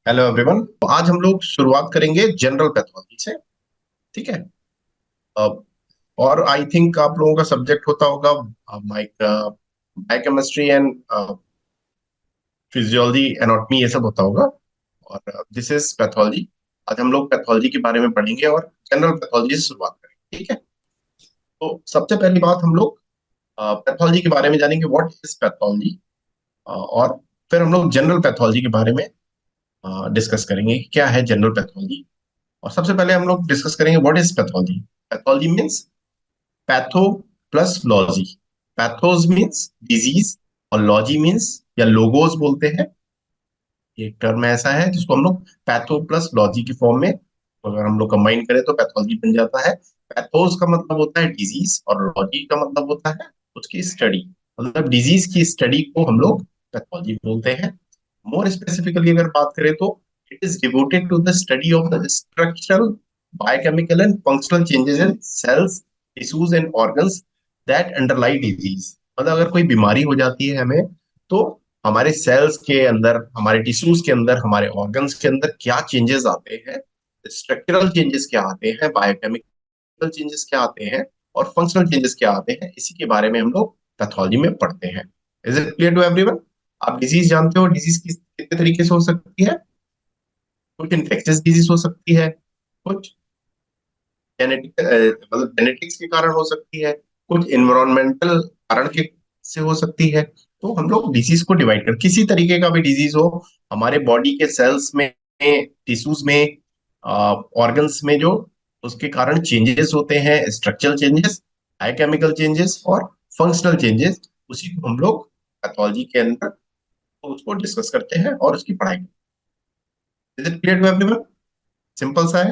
Hello everyone. तो आज हम लोग शुरुआत करेंगे जनरल पैथोलॉजी से। ठीक है। अ, और आई थिंक आप लोगों का सब्जेक्ट होता होगा बायोकेमिस्ट्री एंड फिजियोलॉजी, एनाटॉमी, ये सब होता होगा। और दिस इज पैथोलॉजी। आज हम लोग पैथोलॉजी के बारे में पढ़ेंगे और जनरल पैथोलॉजी से शुरुआत करेंगे। ठीक है। तो सबसे पहली बात हम लोग पैथोलॉजी के बारे में जानेंगे, व्हाट इज पैथोलॉजी। और फिर हम लोग जनरल पैथोलॉजी के बारे में डिस्कस करेंगे कि क्या है जनरल पैथोलॉजी। और सबसे पहले हम लोग डिस्कस करेंगे what is pathology. Pathology means patho plus logy. Pathos means disease और लॉजी मीन्स या लोगोस बोलते हैं। एक टर्म ऐसा है जिसको हम लोग पैथो प्लस लॉजी की फॉर्म में अगर हम लोग कंबाइन करें तो पैथोलॉजी बन जाता है। पैथोस का मतलब होता है डिजीज और लॉजी का मतलब होता है उसकी स्टडी। मतलब डिजीज की स्टडी को हम लोग पैथोलॉजी बोलते हैं। मोर स्पेसिफिकली अगर बात करें तो it is devoted to the study of the structural, biochemical and functional changes in cells, tissues and organs that underlie disease. मतलब अगर कोई बीमारी हो जाती है हमें, तो हमारे सेल्स के अंदर, हमारे टिश्यूज के अंदर, हमारे ऑर्गन्स के अंदर क्या चेंजेस आते हैं, स्ट्रक्चरल चेंजेस क्या आते हैं, बायोकेमिकल चेंजेस क्या आते हैं और फंक्शनल चेंजेस क्या आते हैं, इसी के बारे में हम लोग पैथोलॉजी में पढ़ते हैं। Is it clear to everyone? आप डिजीज जानते हो, डिजीज कितने तरीके से हो सकती है? कुछ इन्फेक्शियस डिजीज हो सकती है, कुछ जेनेटिक मतलब जेनेटिक्स के कारण हो सकती है, कुछ इन्वायरमेंटल कारण के से हो सकती है। तो हम लोग डिजीज को डिवाइड कर, किसी तरीके का भी डिजीज हो हमारे बॉडी के सेल्स में, टिश्यूज में, ऑर्गन्स में, जो उसके कारण चेंजेस होते हैं, स्ट्रक्चरल चेंजेस, बायोकेमिकल चेंजेस और फंक्शनल चेंजेस, उसी को हम लोग पैथोलॉजी के अंदर उसको डिस्कस करते हैं और उसकी पढ़ाई। Is it clear to everyone? Simple सा है।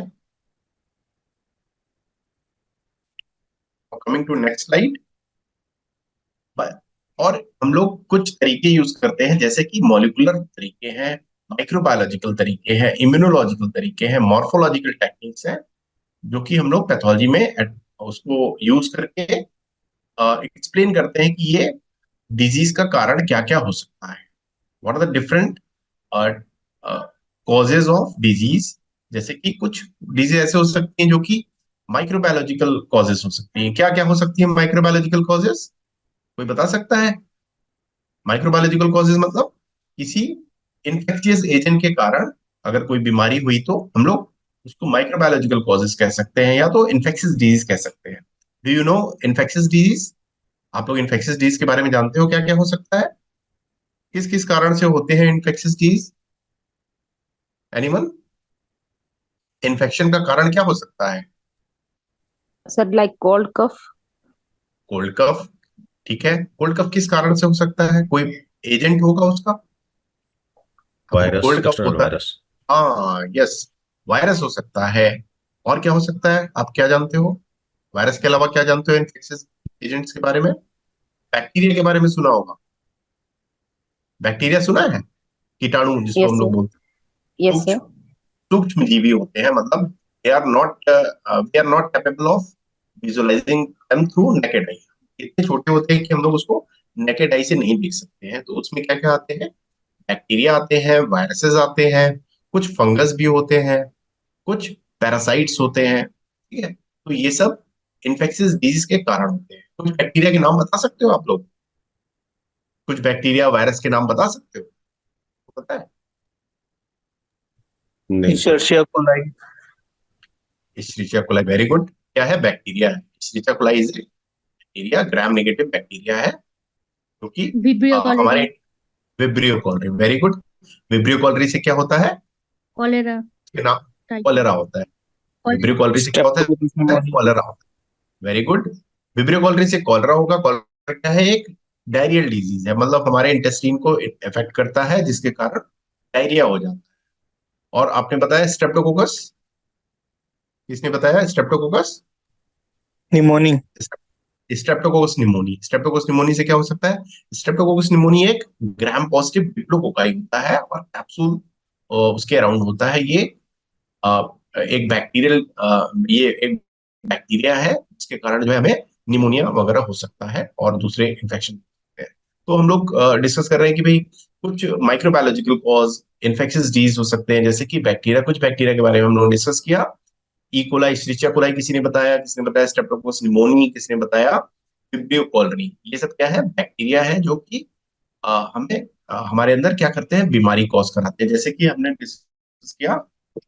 Coming to next slide. और हम लोग कुछ तरीके यूज करते हैं, जैसे कि मॉलिक्यूलर तरीके हैं, माइक्रोबायोलॉजिकल तरीके हैं, इम्यूनोलॉजिकल तरीके हैं, मॉर्फोलॉजिकल टेक्निक्स हैं, जो कि हम लोग पैथोलॉजी में उसको यूज करके एक्सप्लेन करते हैं कि ये डिजीज का कारण क्या क्या हो सकता है। What are the different causes of disease. जैसे कि कुछ डिजीज ऐसे हो सकती हैं जो कि माइक्रोबायोलॉजिकल कॉजेज हो सकती हैं। क्या क्या हो सकती है माइक्रोबायोलॉजिकल कॉजेज? कोई बता सकता है? माइक्रोबायोलॉजिकल कॉजेज मतलब किसी इन्फेक्शियस एजेंट के कारण अगर कोई बीमारी हुई तो हम लोग उसको माइक्रोबायोलॉजिकल कॉजेज कह सकते हैं या तो इन्फेक्शियस डिजीज कह सकते हैं। Do you know infectious disease? आप लोग इन्फेक्शियस डिजीज के बारे में जानते हो क्या क्या हो सकता है? किस किस कारण से होते हैं इन्फेक्शियस डिजीज? एनीवन? इन्फेक्शन का कारण क्या हो सकता है? Said like cold cough. Cold cough. ठीक है, कोल्ड कफ किस कारण से हो सकता है? कोई एजेंट होगा उसका। आपको वायरस, कोल्ड कफ एक्सटर्नल होता है। वायरस। हाँ, यस। वायरस हो सकता है। और क्या हो सकता है, आप क्या जानते हो? वायरस के अलावा क्या जानते हो इन्फेक्शियस एजेंट्स के बारे में? बैक्टीरिया के बारे में सुना होगा। बैक्टीरिया सुना है? कीटाणु जिसको Yes हम sir. लोग बोलते हैं। Yes सूक्ष्म sir. सूक्ष्म जीवी होते हैं, मतलब they are not capable of visualising them through naked eye. इतने छोटे होते हैं कि हम लोग उसको नेकेड आई से नहीं देख सकते हैं। तो उसमें क्या क्या आते हैं? बैक्टीरिया आते हैं, वायरसेस आते हैं, कुछ फंगस भी होते हैं, कुछ पैरासाइट्स होते हैं। ठीक है। तो ये सब इन्फेक्शियस डिजीज के कारण होते हैं। कुछ बैक्टीरिया के नाम बता सकते हो आप लोग? कुछ बैक्टीरिया वायरस के नाम बता सकते हो? पता है? नहीं sir. Escherichia coli. Escherichia coli, very good. क्या है? बैक्टीरिया है। Escherichia coli is bacteria, gram negative bacteria है, क्योंकि विब्रियो हमारे cholerae. Vibrio cholerae, very good. Vibrio cholerae से क्या होता है? कॉलेरा उसके नाम टाइप। कॉलेरा होता है। Vibrio cholera. कॉलरी से क्या होता स्ट्रेप्टोकोकस है? निमोनिया। कॉलेरा होता है। Very good. विब्रियो कॉलरी से कॉलरा होगा। कॉलरा क्या है? एक डायरियल डिजीज है, मतलब हमारे इंटेस्टाइन को इफेक्ट करता है, जिसके कारण डायरिया हो जाता है। और आपने बताया स्ट्रेप्टोकोकस। किसने बताया Streptococcus? Pneumoniae. Streptococcus pneumoniae. Streptococcus pneumoniae से क्या हो सकता है? स्ट्रेप्टोकोकस निमोनी एक ग्राम पॉजिटिव डिप्लोकोकाई होता है और कैप्सूल उसके अराउंड होता है। ये अ, एक बैक्टीरियल ये एक बैक्टीरिया है, जिसके कारण जो है हमें निमोनिया वगैरह हो सकता है और दूसरे इन्फेक्शन। तो हम लोग डिस्कस कर रहे हैं कि भाई कुछ माइक्रोबायोलॉजिकल कॉज इन्फेक्शियस डिजीज हो सकते हैं, जैसे कि बैक्टीरिया। कुछ बैक्टीरिया के बारे में हम लोगों ने डिस्कस किया। ई कोलाई, इश्चरिचिया कोलाई किसी ने बताया, किसी ने बताया स्ट्रेप्टोकोकस निमोनी, किसी ने बताया विब्रियो कॉलरी। ये सब क्या है? बैक्टीरिया है जो कि हमें हमारे अंदर क्या करते हैं? बीमारी कॉज कराते हैं। जैसे कि हमने डिस्कस किया,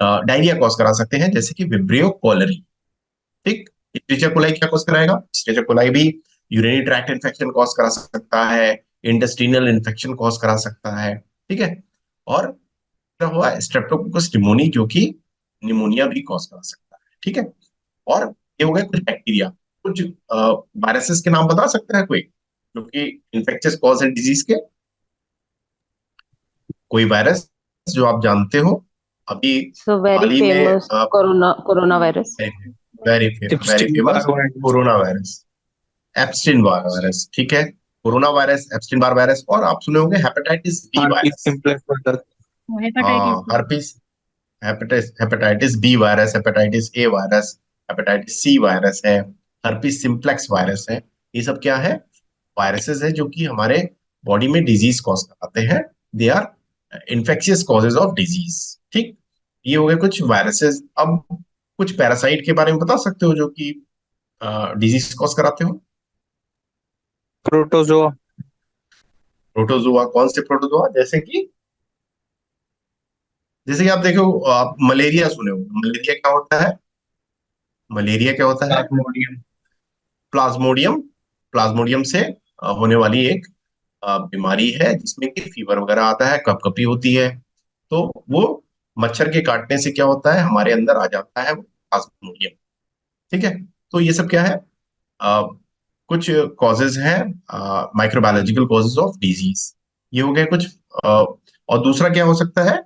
डायरिया कॉज करा सकते हैं, जैसे कि विब्रियो कॉलरी। ठीक। इस्चरिचिया कोलाई क्या कॉज कराएगा? इस्चरिचिया कोलाई भी यूरिनरी ट्रैक्ट इन्फेक्शन कॉज करा सकता है, इंटेस्टिनल इन्फेक्शन कॉज करा सकता है। ठीक है। और क्या हुआ? स्ट्रेप्टोकोकस निमोनी, जो कि निमोनिया भी कॉज करा सकता है। ठीक है। और ये हो गए कुछ बैक्टीरिया। कुछ वायरसेस के नाम बता सकता है कोई, जो कि इन्फेक्शियस कॉज है डिजीज के? कोई वायरस जो आप जानते हो अभी So very हाल ही में? famous coronavirus. Very very Epstein famous Barr virus. Corona virus, Epstein Barr virus. ठीक है। Corona virus, Epstein Barr virus. और आप सुने होंगे hepatitis B Harpic virus. Simplex virus. हाँ, herpes, hepatitis hepatitis B virus, hepatitis A virus, hepatitis C virus है, herpes simplex virus है। ये सब क्या है? वायरसेस है जो कि हमारे बॉडी में डिजीज कॉज कराते हैं। They are infectious causes of disease. ठीक। ये हो गए कुछ वायरसेस। अब कुछ पैरासाइट के बारे में बता सकते हो जो कि डिजीज कॉज कराते हो? प्रोटोजोआ। प्रोटोजोआ। कौन से प्रोटोजोआ? जैसे कि आप देखो, आप मलेरिया सुने हो। मलेरिया क्या होता है? मलेरिया क्या होता है? प्लाज्मोडियम। प्लाज्मोडियम। प्लाज्मोडियम से होने वाली एक बीमारी है, जिसमें कि फीवर वगैरह आता है, कपकपी होती है। तो वो मच्छर के काटने से क्या होता है? हमारे अंदर आ जाता है प्लाज्मोडियम। ठीक है। तो ये सब क्या है? अ, कुछ कॉजेज हैं, माइक्रोबायोलॉजिकल कॉजेज ऑफ डिजीज। ये हो गए कुछ। और दूसरा क्या हो सकता है?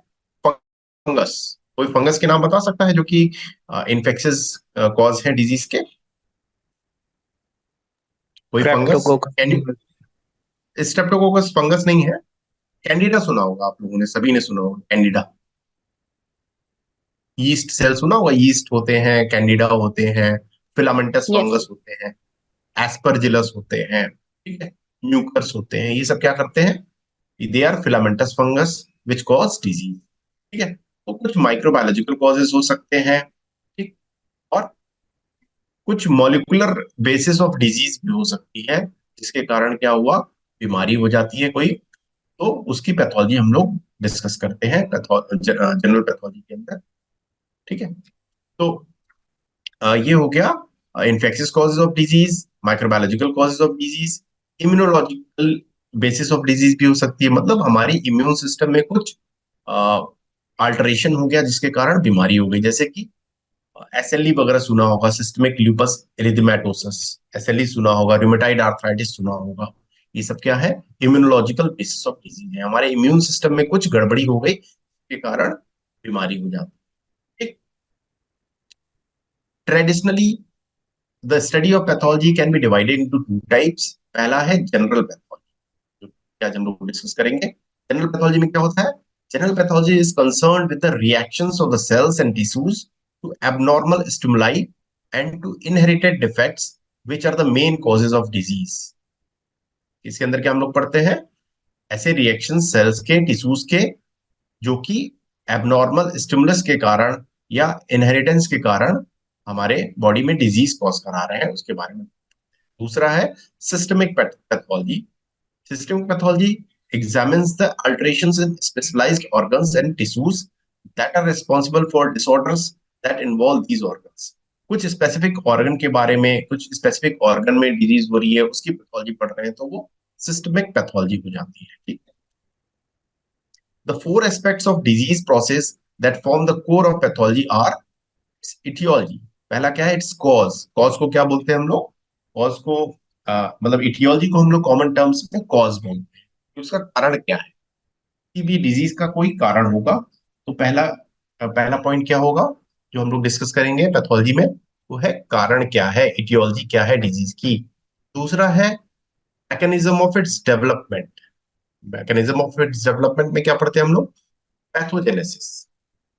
फंगस। कोई फंगस के नाम बता सकता है जो कि इन्फेक्शियस कॉज है डिजीज के? कोई फंगस? क्रेप्टोकोकस। स्ट्रेप्टोकोकस फंगस नहीं है। कैंडिडा सुना होगा आप लोगों ने, सभी ने सुना होगा कैंडिडा। यीस्ट सेल सुना होगा, यीस्ट होते हैं, कैंडिडा होते हैं, फिलामेंटस Yes. फंगस होते हैं, एस्परजिलस होते हैं। ठीक है। म्यूकर्स होते हैं। ये सब क्या करते हैं? They are filamentous fungus which cause disease. ठीक है। तो कुछ माइक्रोबायोलॉजिकल कॉजेज हो सकते हैं। ठीक। और कुछ मॉलिक्यूलर बेसिस ऑफ डिजीज भी हो सकती है, जिसके कारण क्या हुआ? बीमारी हो जाती है कोई। तो उसकी पैथोलॉजी हम लोग डिस्कस करते हैं जनरल पैथोलॉजी के अंदर। ठीक है। तो ये हो गया infectious causes of disease, microbiological causes of disease. Immunological basis of disease भी हो सकती है, मतलब हमारी इम्यून सिस्टम में कुछ अल्टरेशन हो गया, जिसके कारण बीमारी हो गई। जैसे कि एसएलई वगैरह सुना होगा, सिस्टमिक ल्यूपस एरिथमेटोसस। एसएलई सुना होगा, रूमेटाइड आर्थराइटिस सुना होगा। ये सब क्या है? इम्यूनोलॉजिकल बेसिस ऑफ डिजीज है। हमारे इम्यून सिस्टम में कुछ गड़बड़ी हो गई के कारण बीमारी हो जाती है। Traditionally the study of pathology can be divided into two types. पहला है जनरल पैथोलॉजी, क्या हम लोग डिस्कस करेंगे। जनरल पैथोलॉजी में क्या होता है? General pathology is concerned with the reactions of the cells and tissues to abnormal stimuli and to inherited defects which are the main causes of disease. इसके अंदर क्या हम लोग पढ़ते हैं? ऐसे रिएक्शन सेल्स के, टिश्यूज के, जो कि एबनॉर्मल स्टिमुलस के कारण या इनहेरिटेंस के कारण हमारे बॉडी में डिजीज कॉज करा रहे हैं, उसके बारे में। दूसरा है systemic pathology. Systemic pathology examines the alterations in specialized organs and tissues that are responsible for disorders that involve these organs. कुछ स्पेसिफिक ऑर्गन के बारे में, कुछ स्पेसिफिक ऑर्गन में डिजीज हो रही है, उसकी पैथोलॉजी पढ़ रहे हैं, तो वो सिस्टमिक पैथोलॉजी हो जाती है। ठीक है। The four aspects of disease process that form the core of pathology are etiology। पहला क्या है? It's cause. कॉज को क्या बोलते हैं हम लोग? कॉज को मतलब इटियोलॉजी को हम लोग कॉमन टर्म्स में कॉज बोलते हैं कि उसका कारण क्या है। किसी भी डिजीज का कोई कारण होगा, तो पहला पॉइंट क्या होगा जो हम लोग डिस्कस करेंगे पैथोलॉजी में? वो है कारण क्या है, इटियोलॉजी क्या है डिजीज की। दूसरा है mechanism of its development. Mechanism of its development में क्या पढ़ते हैं हम लोग? पैथोजेनेसिस।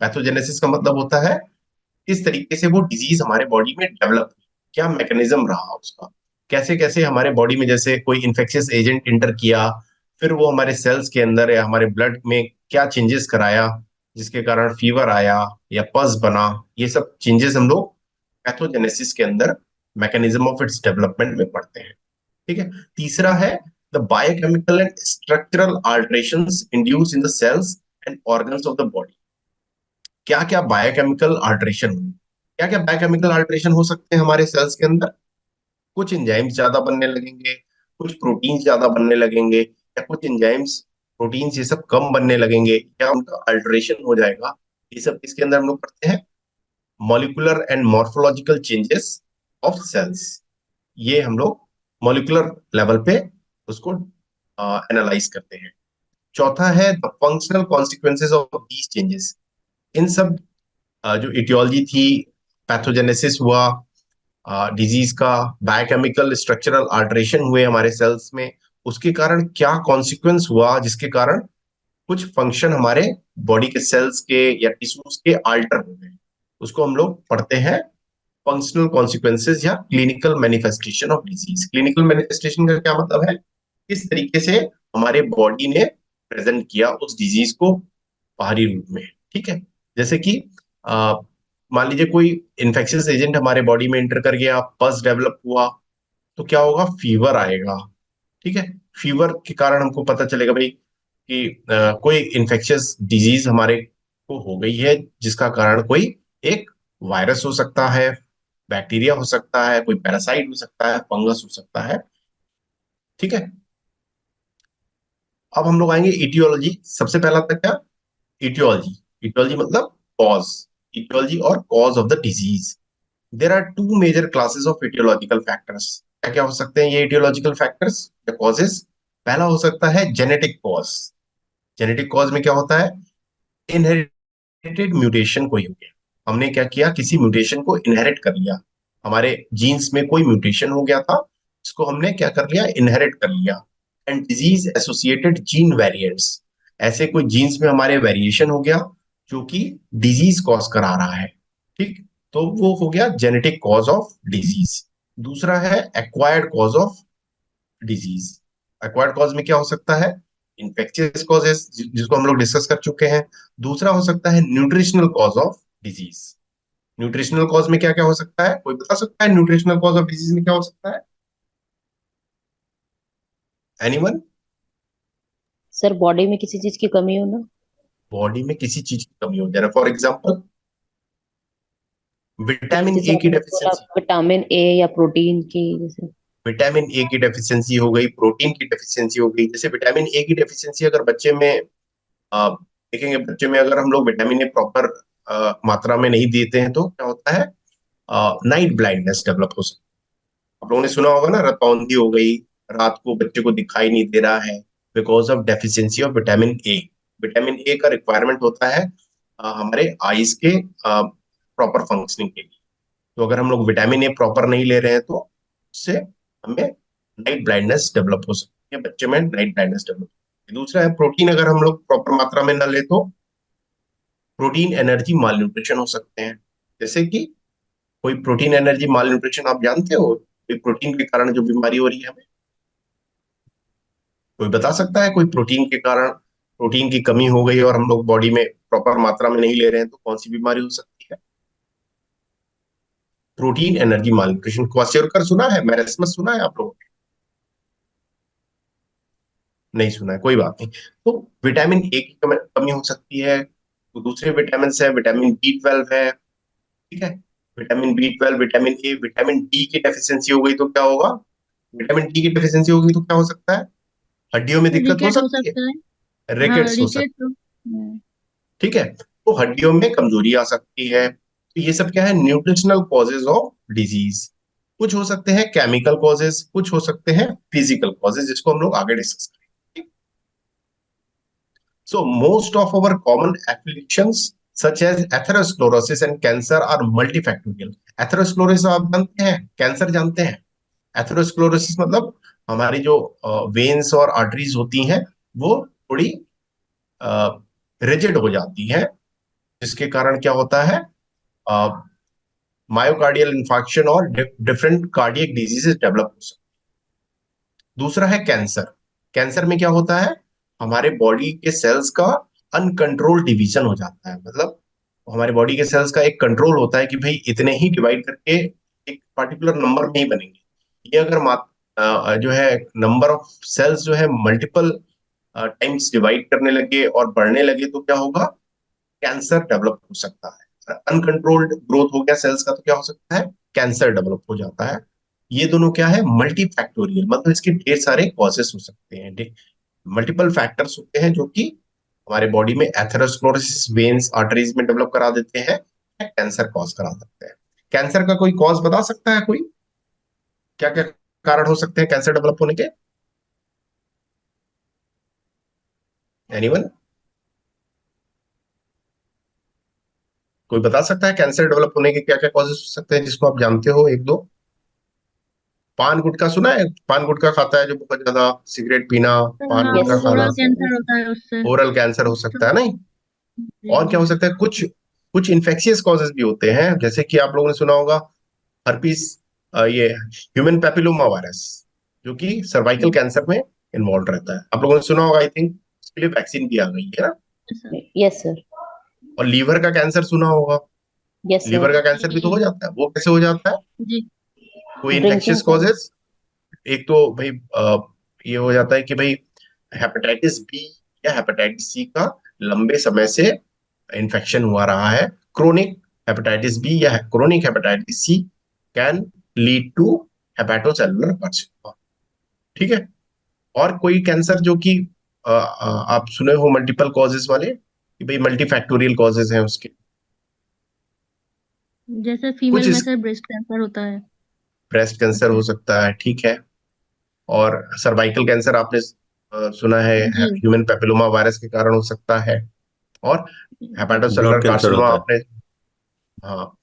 पैथोजेनेसिस का मतलब होता है किस तरीके से वो डिजीज हमारे बॉडी में डेवलप, क्या मैकेनिज्म रहा उसका, कैसे कैसे हमारे बॉडी में जैसे कोई इन्फेक्शियस एजेंट इंटर किया, फिर वो हमारे सेल्स के अंदर या हमारे ब्लड में क्या चेंजेस कराया जिसके कारण फीवर आया या पस बना, ये सब चेंजेस हम लोग पैथोजेनेसिस के अंदर मैकेनिज्म ऑफ इट्स डेवलपमेंट में पढ़ते हैं। ठीक है। तीसरा है the biochemical and structural alterations induce in the cells and organs of the body. क्या क्या बायोकेमिकल अल्टरेशन, क्या क्या बायोकेमिकल अल्टरेशन हो सकते हैं हमारे सेल्स के अंदर? कुछ एंजाइम्स ज्यादा बनने लगेंगे, कुछ प्रोटीन्स ज्यादा बनने लगेंगे, या कुछ एंजाइम्स प्रोटीन्स ये सब कम बनने लगेंगे, या उनका अल्टरेशन हो जाएगा। ये सब इसके अंदर हम लोग पढ़ते हैं molecular and morphological changes of cells. ये हम लोग मॉलिक्यूलर लेवल पे उसको एनालाइज करते हैं। चौथा है the functional consequences of these changes. इन सब जो इटियोलॉजी थी, पैथोजेनेसिस हुआ डिजीज का, बायोकेमिकल स्ट्रक्चरल अल्टरेशन हुए हमारे सेल्स में, उसके कारण क्या कॉन्सिक्वेंस हुआ जिसके कारण कुछ फंक्शन हमारे बॉडी के सेल्स के या टिश्यूज के अल्टर हो गए, उसको हम लोग पढ़ते हैं फंक्शनल कॉन्सिक्वेंसेज या clinical manifestation of disease. Clinical manifestation का क्या मतलब है? किस तरीके से हमारे बॉडी ने प्रेजेंट किया उस डिजीज को बाहरी रूप में। ठीक है। जैसे कि अ, मान लीजिए कोई इन्फेक्शियस एजेंट हमारे बॉडी में एंटर कर गया, पस डेवलप हुआ, तो क्या होगा? फीवर आएगा। ठीक है। फीवर के कारण हमको पता चलेगा भाई कि कोई इन्फेक्शियस डिजीज हमारे को हो गई है, जिसका कारण कोई एक वायरस हो सकता है, बैक्टीरिया हो सकता है, कोई पैरासाइट हो सकता है, फंगस हो सकता है। ठीक है। अब हम लोग आएंगे इटियोलॉजी। सबसे पहला था क्या? इटियोलॉजी। इटियोलॉजी मतलब कॉज। इटियोलॉजी और cause of the disease. There are two major classes of aetiological factors. क्या क्या हो सकते हैं ये इटियोलॉजिकल फैक्टर्स या कॉजेस? पहला हो सकता है जेनेटिक कॉज। जेनेटिक कॉज में क्या होता है? इनहेरिटेड म्यूटेशन कोई हो गया, हमने क्या किया, किसी म्यूटेशन को इनहेरिट कर लिया, हमारे जीन्स में कोई म्यूटेशन हो गया था, इसको हमने क्या कर लिया? इनहेरिट कर लिया। And disease associated gene variants, ऐसे कोई जीन्स में हमारे वेरिएशन हो गया जो कि डिजीज कॉज करा रहा है। ठीक। तो वो हो गया जेनेटिक कॉज ऑफ डिजीज। दूसरा है acquired cause of disease. Acquired cause में क्या हो सकता है? इन्फेक्शियस कॉजेस, जिसको हम लोग डिस्कस कर चुके हैं। दूसरा हो सकता है nutritional cause of disease. Nutritional cause में क्या क्या हो सकता है? कोई बता सकता है न्यूट्रिशनल कॉज ऑफ डिजीज में क्या हो सकता है? एनीवन? सर बॉडी में किसी चीज की कमी होना। बॉडी में किसी चीज की कमी हो जाए, फॉर एग्जाम्पल विटामिन जैसे ए की आपने बोला डेफिशिएंसी। विटामिन ए या प्रोटीन की जैसे। विटामिन ए की डेफिशिएंसी हो गई, प्रोटीन की डेफिशिएंसी हो गई। जैसे विटामिन ए की डेफिशिएंसी अगर बच्चे में देखेंगे, बच्चे में अगर हम लोग विटामिन ए प्रॉपर मात्रा में नहीं देते हैं तो क्या होता है? नाइट ब्लाइंडनेस डेवलप हो सकती है। आप लोगों ने सुना होगा ना, रतौंधी हो गई, रात को बच्चे को दिखाई नहीं दे रहा है, because of deficiency of vitamin A. Vitamin A का रिक्वायरमेंट होता है हमारे आईज के प्रॉपर फंक्शनिंग के लिए। तो अगर हम लोग विटामिन ए प्रॉपर नहीं ले रहे हैं तो उससे हमें नाइट ब्लाइंडनेस डेवलप हो सकती है, बच्चे में नाइट ब्लाइंडनेस डेवलप। दूसरा है प्रोटीन, अगर हम लोग प्रॉपर मात्रा में न ले तो प्रोटीन एनर्जी माल न्यूट्रिशन हो सकते हैं। जैसे कि कोई प्रोटीन एनर्जी माल न्यूट्रिशन आप जानते हो, कोई प्रोटीन के कारण जो बीमारी हो रही है हमें? कोई बता सकता है कोई प्रोटीन के कारण, प्रोटीन की कमी हो गई और हम लोग बॉडी में प्रॉपर मात्रा में नहीं ले रहे हैं तो कौन सी बीमारी हो सकती है? प्रोटीन एनर्जी माल न्यूट्रिशन। क्वाशियोरकर सुना है, मैरेस्मस सुना है आप लोगों ने? नहीं सुना है, कोई बात नहीं। तो विटामिन ए की कमी हो सकती है। तो दूसरे विटामिन है, विटामिन बी 12 है। ठीक है। Vitamin B 12, vitamin A, vitamin D की डेफिशिएंसी हो गई तो क्या होगा? विटामिन डी की डेफिशिएंसी होगी तो क्या हो सकता है? हड्डियों में दिक्कत हो रिकेट हो सकती है, सकता है। हाँ, रिकेट्स हो रिकेट सकती तो है। ठीक है। तो हड्डियों में कमजोरी आ सकती है। तो ये सब क्या है? Nutritional causes of disease. कुछ हो सकते हैं केमिकल कॉजेज, कुछ हो सकते हैं फिजिकल कॉजेज, जिसको हम लोग आगे डिस्कस करेंगे। So most of our common afflictions such as atherosclerosis and cancer are multifactorial. Atherosclerosis आप जानते हैं, कैंसर जानते हैं? एथेरोस्क्लेरोसिस मतलब हमारी जो वेन्स और आर्टरीज होती हैं वो थोड़ी रिजिड हो जाती हैं, जिसके कारण क्या होता है? मायोकार्डियल इंफार्क्शन और डिफरेंट कार्डियक डिजीजेस डेवलप हो सकते हैं। दूसरा है कैंसर। कैंसर में क्या होता है, हमारे बॉडी के सेल्स का अनकंट्रोल्ड डिवीजन हो जाता है। मतलब हमारे बॉडी के सेल्स का एक कंट्रोल होता है कि भाई इतने ही डिवाइड करके एक पर्टिकुलर नंबर में ही बनेंगे। ये अगर जो है नंबर ऑफ सेल्स जो है मल्टीपल टाइम्स डिवाइड करने लगे और बढ़ने लगे तो क्या होगा, कैंसर डेवलप हो सकता है। अनकंट्रोल्ड ग्रोथ हो गया सेल्स का तो क्या हो सकता है, कैंसर डेवलप हो जाता है। ये दोनों क्या है, मल्टी फैक्टोरियल, मतलब इसके ढेर सारे कॉजेस हो सकते हैं, मल्टीपल फैक्टर्स होते हैं जो कि हमारे बॉडी में एथेरोस्क्लेरोसिस वेन्स आर्टरीज में डेवलप करा देते हैं, कैंसर कॉज करा सकते हैं। कैंसर का कोई कॉज बता सकता है कोई, क्या क्या कारण हो सकते हैं कैंसर डेवलप होने के? एनीवन, कोई बता सकता है कैंसर डेवलप होने के क्या क्या कॉजेस हो सकते हैं जिसको आप जानते हो, एक दो? पान गुटखा सुना है, पान गुटखा खाता है जो बहुत ज्यादा, सिगरेट पीना, पान यस गुटखा हाँ, सर, खाना, ओरल यस सर, कैंसर होता है उससे। ओरल कैंसर हो तो सकता है नहीं? जी और क्या जी। हो सकता है, कुछ कुछ इन्फेक्शियस कॉजेज भी होते हैं, जैसे कि आप लोगों ने सुना होगा हर्पीस, ये ह्यूमन पैपिलोमा वायरस, जो कि सर्वाइकल कैंसर में इन्वॉल्व रहता है। आप लोगों ने सुना होगा, आई थिंक इसके लिए वैक्सीन भी आ गई है ना। सर। यस सर, और लीवर का कैंसर सुना होगा, यस लीवर सर। का जी कैंसर भी तो जी हो जाता है, वो कैसे हो जाता है? जी। कोई ड्रिंकिंग इन्फेक्शियस सर। कॉजेज, एक तो भाई ये हो जाता है कि भाई हेपेटाइटिस बी या हेपेटाइटिस सी का लंबे समय से इन्फेक्शन हुआ रहा है। क्रोनिक हेपेटाइटिस बी या chronic hepatitis C can lead to hepatocellular carcinoma. ठीक है। और कोई कैंसर जो कि आप सुने हो मल्टीपल कॉजेज वाले, कि भाई मल्टी फैक्टोरियल कॉजेज हैं उसके, जैसे कुछ फीमेल में इस, सर ब्रेस्ट कैंसर होता है ब्रेस्ट कैंसर हो उससे। सकता है, ठीक है। और सर्वाइकल कैंसर आपने सुना है जी। ह्यूमन पेपिलोमा वायरस के कारण हो सकता है। और ब्लड हेपेटोसेलुलर कैंसर कार्सिनोमा होता है। आपने, हाँ,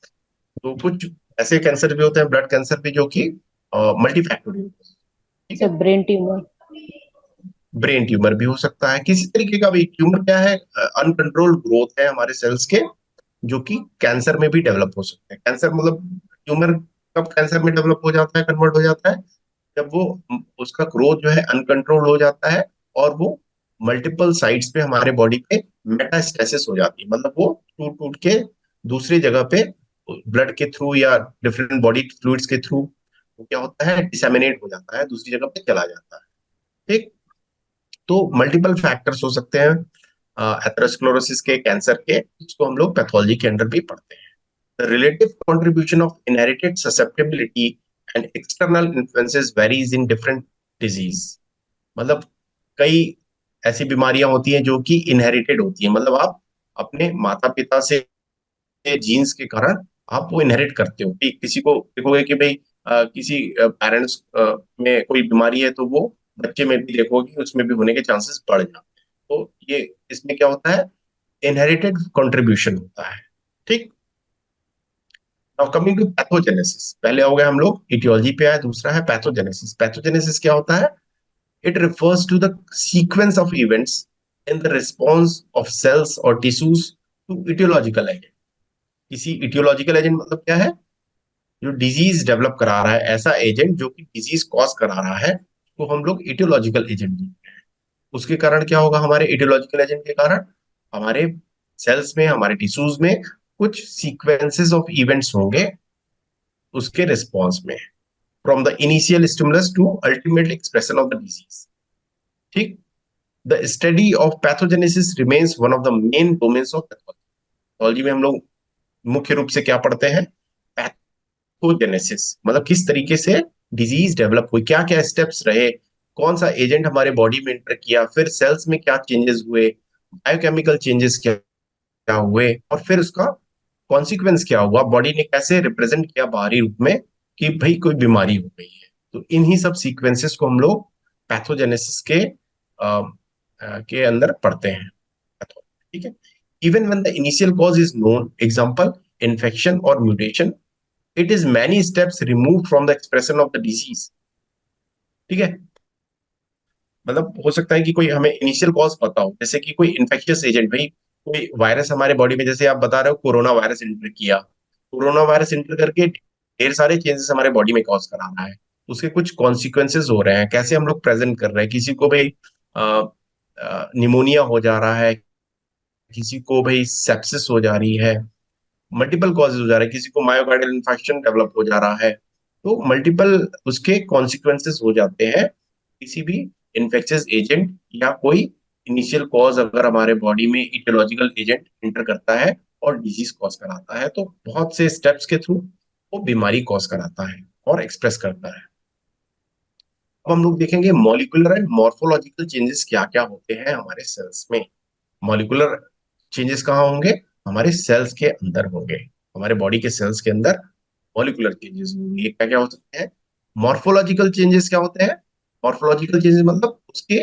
तो कुछ ऐसे कैंसर भी होते हैं, ब्लड कैंसर भी, जो कि मल्टी फैक्टोरियल, ठीक सर है। Brain tumour. ब्रेन ट्यूमर भी हो सकता है, किसी तरीके का भी ट्यूमर क्या है, अनकंट्रोल्ड ग्रोथ है हमारे सेल्स के, जो कि कैंसर में भी डेवलप हो सकते हैं। कैंसर मतलब ट्यूमर कब कैंसर में डेवलप हो जाता है, कन्वर्ट हो जाता है, जब वो उसका ग्रोथ जो है अनकंट्रोल हो जाता है और वो मल्टीपल साइट्स पे हमारे बॉडी पे मेटास्टेसिस हो जाती है। मतलब वो टूट टूट के दूसरी जगह पे ब्लड के थ्रू या डिफरेंट बॉडी फ्लूइड्स के थ्रू वो क्या होता है, डिसेमिनेट हो जाता है, दूसरी जगह पे चला जाता है। ठीक। तो मल्टीपल फैक्टर्स हो सकते हैं एथेरोस्क्लेरोसिस के, कैंसर के, जिसको हम लोग पैथोलॉजी के अंडर भी पढ़ते हैं। The relative contribution of inherited susceptibility and external influences varies in different disease। मतलब कई ऐसी बीमारियां होती हैं जो कि इनहेरिटेड होती हैं, मतलब आप अपने माता पिता से जीन्स के कारण आप वो इनहेरिट करते हो। कि किसी को देखोगे कि भाई किसी पेरेंट्स में कोई बीमारी है तो वो बच्चे में भी देखोगे कि उसमें भी होने के चांसेस बढ़ जाते हैं। तो ये इसमें क्या होता है, इनहेरिटेड कंट्रीब्यूशन होता है। ठीक। नाउ कमिंग टू पैथोजेनेसिस, पहले हो गए हम लोग इटियोलॉजी पे आए, दूसरा है पैथोजेनेसिस। पैथोजेनेसिस क्या होता है, it refers to the sequence of events in the response of cells और टिश्यूज टू इटियोलॉजिकल एजेंट। किसी इटियोलॉजिकल एजेंट मतलब क्या है, जो डिजीज डेवलप करा रहा है, ऐसा एजेंट जो कि डिजीज कॉज करा रहा है, तो हम लोग इटियोलॉजिकल एजेंट बोलते हैं। उसके कारण क्या होगा, हमारे इटियोलॉजिकल एजेंट के कारण हमारे सेल्स में, हमारे टिश्यूज में कुछ सीक्वेंसेस ऑफ इवेंट्स होंगे उसके रिस्पॉन्स में, from the initial stimulus to ultimate expression of the disease. ठीक। The study of pathogenesis remains one of the main domains of pathology में हम लोग मुख्य रूप से क्या पढ़ते हैं, पैथोजेनेसिस, मतलब किस तरीके से डिजीज डेवलप हुई, क्या क्या स्टेप्स रहे, कौन सा एजेंट हमारे बॉडी में इंटर किया, फिर सेल्स में क्या चेंजेस हुए, बायोकेमिकल चेंजेस क्या हुए, और फिर उसका कॉन्सिक्वेंस क्या हुआ, बॉडी ने कैसे रिप्रेजेंट किया बाहरी रूप में कि भाई कोई बीमारी हो गई है। तो इन्हीं सब सीक्वेंसेस को हम लोग पैथोजेनेसिस के अंदर पढ़ते हैं। ठीक है। Even when the initial cause is known, example infection और mutation, it is many steps remove from the expression of the disease. ठीक है। मतलब हो सकता है कि कोई हमें इनिशियल कॉज पता हो, जैसे कि कोई इन्फेक्शियस एजेंट, भाई कोई वायरस हमारे बॉडी में, जैसे आप बता रहे हो कोरोना वायरस इंटर किया, कोरोना वायरस इंटर करके ढेर सारे चेंजेस हमारे बॉडी में कॉज करा रहा है, उसके कुछ कॉन्सिक्वेंसेस हो रहे हैं, कैसे हम लोग प्रेजेंट कर रहे हैं। किसी को भाई निमोनिया हो जा रहा है, किसी को भाई सेप्सिस हो जा रही है, मल्टीपल कॉजेज हो जा रहा है, किसी को मायोकार्डियल इन्फेक्शन डेवलप हो जा रहा है। तो मल्टीपल उसके कॉन्सिक्वेंसेस हो जाते हैं किसी भी इन्फेक्शियस एजेंट या कोई इनिशियल कॉज अगर हमारे बॉडी में इटियोलॉजिकल एजेंट इंटर करता है और डिजीज कॉज कराता है, तो बहुत से स्टेप्स के थ्रू वो बीमारी कॉज कराता है और एक्सप्रेस करता है। अब हम लोग देखेंगे मॉलिक्यूलर एंड मॉर्फोलॉजिकल चेंजेस क्या क्या होते हैं हमारे सेल्स में। मॉलिक्यूलर चेंजेस कहाँ होंगे? हमारे सेल्स के अंदर होंगे। हमारे बॉडी के सेल्स के अंदर मॉलिक्यूलर चेंजेस होंगे। ये क्या क्या हो सकते हैं? मॉर्फोलॉजिकल चेंजेस क्या होते हैं? मॉर्फोलॉजिकल चेंजेस मतलब उसके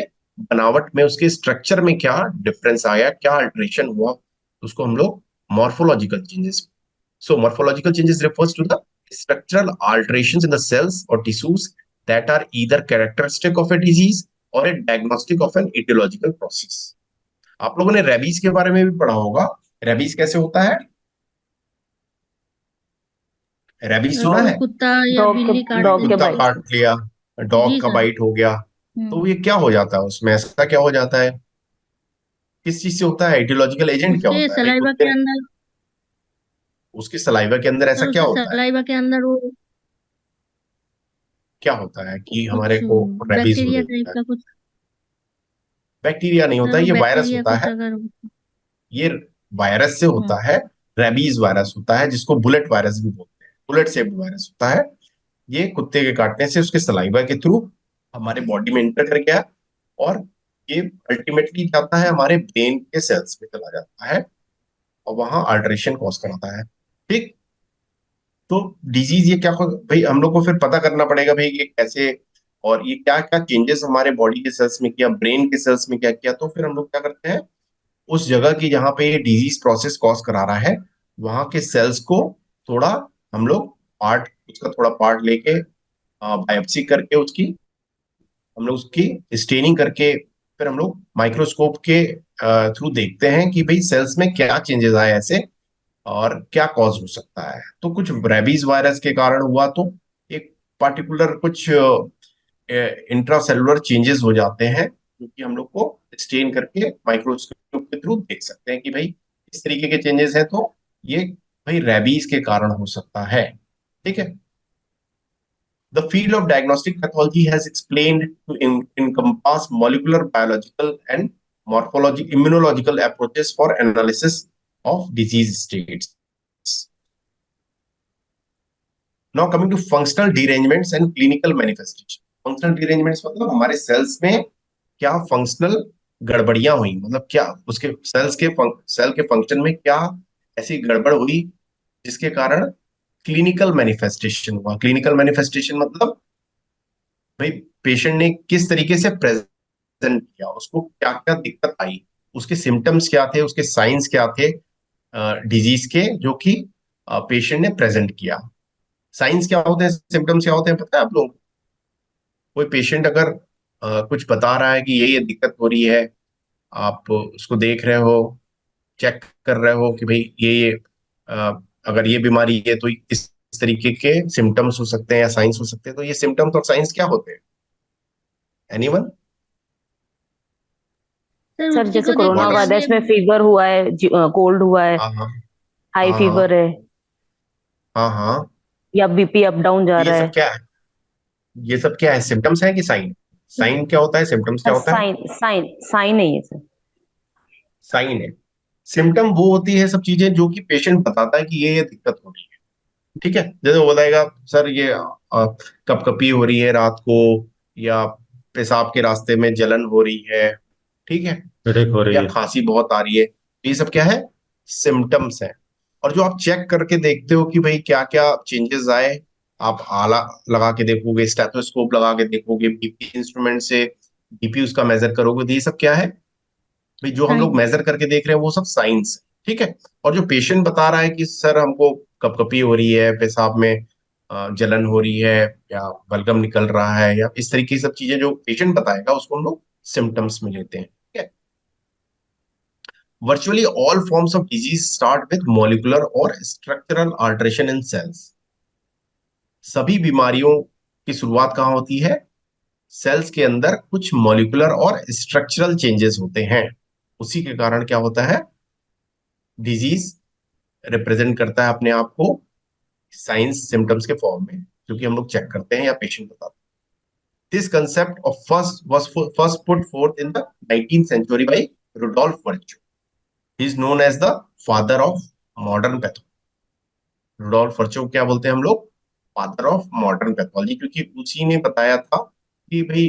बनावट में, उसके स्ट्रक्चर में क्या डिफरेंस आया, क्या अल्टरेशन हुआ, उसको हम लोग morphological changes. So morphological changes refers to the structural alterations in the cells or tissues that are either characteristic of a disease or a diagnostic of an etiological process. आप लोगों ने rabies के बारे में भी पढ़ा होगा। रेबीज कैसे होता है? रेबीज सर सुना कोई है? कुत्ता या डॉग बिल्ली के काट डॉग के देती कुत्ता है बाइट। उसको। काट लिया, जी डॉग का सर। बाइट हो गया, तो ये क्या हो जाता है उसमें? ऐसा क्या हो जाता है? किस चीज से होता है? आइडियोलॉजिकल एजेंट क्या उसके होता है भाई? सलाइवा कुत्ते के ने, अंदर। उसके सलाइवा के अंदर ऐसा सर क्या उसके होता है? सलाइवा के अंदर वो क्या होता है कि कुछ हमारे को रेबीज हो बैक्टीरिया टाइप जाता है? का कुछ। बैक्टीरिया नहीं होता सर है, वो ये वायरस बैक्टीरिया होता कुछ है। अगर। ये वायरस से हाँ। होता है। रेबीज वायरस होता है, जिसको बुलेट वायरस भी बोलते हैं। बुलेट शेप्ड वायरस होता है। ये कुत्ते के काटने से उसके सलाइवा के थ्रू हमारे बॉडी में इंटर कर गया, और ये अल्टीमेटली जाता है हमारे ब्रेन के सेल्स में चला जाता है, और वहां अल्टरेशन कॉज कराता है। ठीक। तो डिजीज ये क्या भाई, हम लोग को फिर पता करना पड़ेगा भाई ये कैसे, और ये क्या क्या चेंजेस हमारे बॉडी के सेल्स में किया, ब्रेन के सेल्स में क्या किया। तो फिर हम लोग क्या करते हैं, उस जगह की जहां पे ये डिजीज प्रोसेस कॉज करा रहा है, वहां के सेल्स को थोड़ा हम लोग पार्ट, उसका थोड़ा पार्ट लेके बायोप्सी करके उसकी, हम लोग उसकी स्टेनिंग करके, फिर हम लोग माइक्रोस्कोप के थ्रू देखते हैं कि भाई सेल्स में क्या चेंजेस आए ऐसे, और क्या कॉज हो सकता है। तो कुछ रेबीज वायरस के कारण हुआ तो एक पार्टिकुलर कुछ इंट्रासेलुलर चेंजेस हो जाते हैं, जो कि हम लोग को स्टेन करके माइक्रोस्कोप के थ्रू देख सकते हैं कि भाई इस तरीके के चेंजेस हैं, तो ये भाई रेबीज के कारण हो सकता है। ठीक है। The field of diagnostic pathology has explained to encompass molecular, biological, and morphological, immunological approaches for analysis of disease states. Now coming to functional derangements and clinical manifestation. Functional derangements मतलब हमारे sales में क्या functional गड़बड़ियां हुई, मतलब क्या उसके cell के फंक्शन में क्या ऐसी गड़बड़ हुई जिसके कारण क्लिनिकल मैनिफेस्टेशन हुआ। क्लिनिकल मैनिफेस्टेशन मतलब भाई पेशेंट ने किस तरीके से प्रेजेंट किया, उसको क्या क्या दिक्कत आई, उसके सिम्टम्स क्या थे, उसके साइंस क्या थे डिजीज के, जो कि पेशेंट ने प्रेजेंट किया। साइंस क्या होते हैं, सिम्टम्स क्या होते हैं, पता है आप लोग? कोई पेशेंट अगर कुछ बता रहा है कि ये दिक्कत हो रही है, आप उसको देख रहे हो, चेक कर रहे हो कि भाई ये अ, अगर ये बीमारी है तो इस तरीके के सिम्टम्स हो सकते हैं या साइंस हो सकते हैं। तो ये सिम्टम्स और साइंस क्या होते हैं? एनीवन? सर सर उसी जैसे को देखते कोरोना व्हाट हैं आर? वायरस हमने। में फीवर हुआ है, कोल्ड हुआ है, हाँ हाँ हाई हाँ हाँ फीवर है, हाँ हाँ। या बीपी अप डाउन जा तो ये रहा सब है। क्या है? ये सब क्या है, सिम्टम्स है कि साइन? साइन क्या होता है, सिम्टम्स क्या सर होता है? साइन साइन साइन नहीं है सर। साइन है। सिम्टम वो होती है सब चीजें जो कि पेशेंट बताता है कि ये दिक्कत हो रही है। ठीक है। जैसे वो बताएगा सर ये कपकपी हो रही है रात को, या पेशाब के रास्ते में जलन हो रही है, ठीक है, हेडेक हो रही या है। खांसी बहुत आ रही है। ये सब क्या है? सिम्टम्स है। और जो आप चेक करके देखते हो कि भाई क्या क्या चेंजेस आए, आप आला लगा के देखोगे, स्टेथोस्कोप लगा के देखोगे, बीपी इंस्ट्रूमेंट से बीपी उसका मेजर करोगे, तो ये सब क्या है भाई? जो हम लोग साइंस। मेजर करके देख रहे हैं वो सब साइंस है। ठीक है। और जो पेशेंट बता रहा है कि सर हमको कपकपी हो रही है, पेशाब में जलन हो रही है, या बलगम निकल रहा है, या इस तरीके की सब चीजें जो पेशेंट बताएगा उसको हम लोग सिम्टम्स में लेते हैं। ठीक है। Virtually all forms of disease start with molecular or structural alteration in cells. सभी बीमारियों की शुरुआत कहाँ होती है? सेल्स के अंदर कुछ मॉलिक्यूलर और स्ट्रक्चरल चेंजेस होते हैं, उसी के कारण क्या होता है? डिजीज रिप्रेजेंट करता है अपने आप को साइंस सिम्टम्स के फॉर्म में, क्योंकि हम लोग चेक करते हैं या पेशेंट बताते हैं। This concept of first put fourth in the 19th century by Rudolf Virchow. He is known as the father of modern pathology. Rudolf Virchow क्या बोलते हैं हम लोग? फादर ऑफ मॉडर्न पैथोलॉजी, क्योंकि उसी ने बताया था कि भाई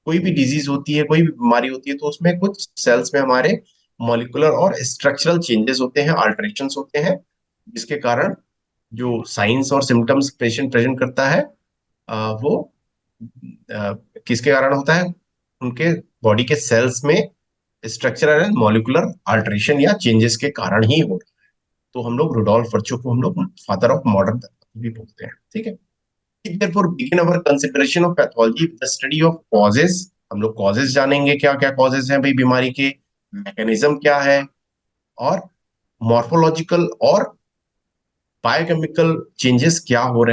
कोई भी डिजीज होती है, कोई भी बीमारी होती है, तो उसमें कुछ सेल्स में हमारे मॉलिकुलर और स्ट्रक्चरल चेंजेस होते हैं, अल्टरेशंस होते हैं, जिसके कारण जो साइंस और सिम्टम्स पेशेंट प्रेजेंट करता है वो किसके कारण होता है? उनके बॉडी के सेल्स में स्ट्रक्चरल एंड मॉलिकुलर अल्टरेशन या चेंजेस के कारण ही हो रहा है। तो हम लोग रुडोल्फ वर्चो को हम लोग फादर ऑफ मॉडर्न पैथोलॉजी भी बोलते हैं, ठीक है। Therefore begin our consideration of pathology with the study of causes. हम लोग causes जानेंगे, क्या क्या causes हैं भाई बीमारी के, मैकेनिज्म क्या है, और मॉर्फोलॉजिकल और बायोकेमिकल चेंजेस क्या हो रहे हैं